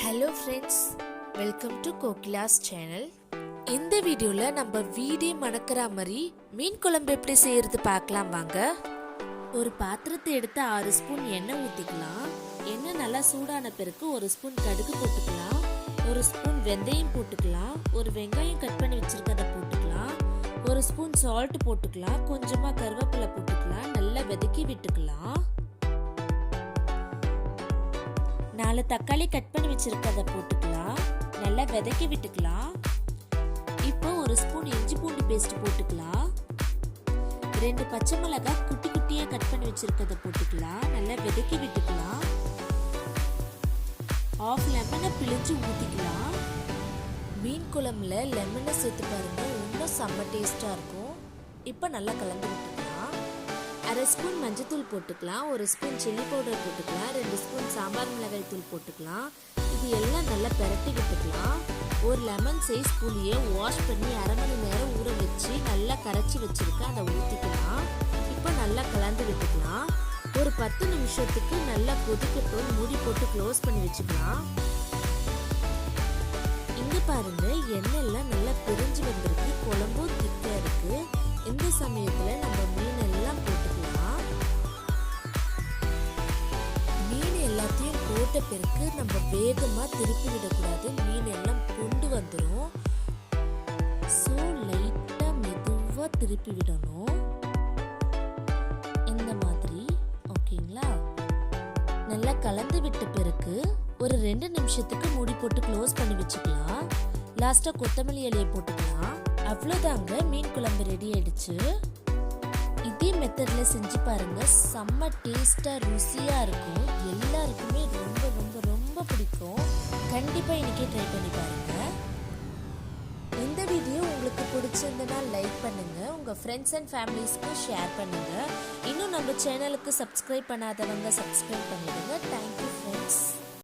Hello friends, welcome to Kokila's channel. இந்த வீடியோவில் நம்ம வீடே மணக்கிற மாதிரி மீன் குழம்பு எப்படி செய்யறது பார்க்கலாம் வாங்க. ஒரு பாத்திரத்தை எடுத்து 6 ஸ்பூன் எண்ணெய் ஊற்றிக்கலாம். எண்ணெய் நல்லா சூடான பிறகு 1 ஸ்பூன் கடுகு போட்டுக்கலாம், 1 ஸ்பூன் வெந்தயம் போட்டுக்கலாம், ஒரு வெங்காயம் கட் பண்ணி வச்சிருக்கதை போட்டுக்கலாம், 1 ஸ்பூன் சால்ட் போட்டுக்கலாம், கொஞ்சமாக கருவேப்பிலை போட்டுக்கலாம், நல்லா வதக்கி விட்டுக்கலாம். 4 தக்காளி கட் பண்ணி வச்சிருக்கதை போட்டுக்கலாம், நல்லா வதக்கி விட்டுக்கலாம். இப்போ 1 ஸ்பூன் இஞ்சி பூண்டு பேஸ்ட் போட்டுக்கலாம், 2 பச்சை மிளகாய் குட்டி குட்டியா கட் பண்ணி வச்சிருக்கதை போட்டுக்கலாம், நல்லா வதக்கி விட்டுக்கலாம். 1/2 லெமனை பிழிஞ்சு ஊத்திக்கலாம். மீன் குழம்புல லெமனை சேர்த்து பாருங்க, இன்னும் செம்ம டேஸ்டா இருக்கும். இப்போ நல்லா கலந்து விட்டுக்கலாம். 1/2 ஸ்பூன் மஞ்சத்தூள் போட்டுக்கலாம், 1 ஸ்பூன் சில்லி பவுடர் போட்டுக்கலாம், 2 ஸ்பூன் சாம்பார் மிளகாய் தூள் போட்டுக்கலாம். இது எல்லாம் நல்லா பெரட்டி விட்டுக்கலாம். ஒரு லெமன் சைஸ் புளியை வாஷ் பண்ணி 1/2 மணி நேரம் ஊற வச்சு நல்லா கரைச்சி வச்சிருக்கேன், அதை ஊற்றிக்கலாம். இப்போ நல்லா கலந்து விட்டுக்கலாம். ஒரு 10 நிமிஷத்துக்கு நல்லா கொதிக்கட்டும், மூடி போட்டு க்ளோஸ் பண்ணி வச்சுக்கலாம். இங்க பாருங்க, எண்ணெய் எல்லாம் நல்லா பிரிஞ்சு வந்திருக்கு, குழம்பும் திக்கா இருக்கு. இந்த சமயத்துல நம்ம மீன் எல்லாம் போட்டுக்கலாம். மீன் எல்லாத்தையும் போட்ட பிறகு நம்ம வேகமா திருப்பி விடக்கூடாது, மீன் எல்லாம் கொண்டு வந்துடும். ஸோ லைட்டா மெதுவா திருப்பி விடணும், இந்த மாதிரி. ஓகேங்களா? நல்லா கலந்து விட்ட பிறகு ஒரு 2 நிமிஷத்துக்கு மூடி போட்டு க்ளோஸ் பண்ணி வச்சுக்கலாம். லாஸ்டா கொத்தமல்லி இலையை போட்டுக்கலாம். அவ்வளோதாங்க, மீன் குழம்பு ரெடி ஆயிடுச்சு. இதே மெத்தட்ல செஞ்சு பாருங்க, செம்ம டேஸ்டா ருசியா இருக்கும். எல்லாருக்குமே ரொம்ப ரொம்ப ரொம்ப பிடிக்கும். கண்டிப்பா இன்னைக்கே ட்ரை பண்ணி பாருங்க. இந்த வீடியோ உங்களுக்கு பிடிச்சிருந்தனா லைக் பண்ணுங்க, உங்க ஃப்ரெண்ட்ஸ் அண்ட் ஃபேமிலிஸ்க்கு ஷேர் பண்ணுங்க. இன்னும் நம்ம சேனலுக்கு சப்ஸ்கிரைப் பண்ணாதவங்க சப்ஸ்கிரைப் பண்ணிடுங்க. Thank you friends.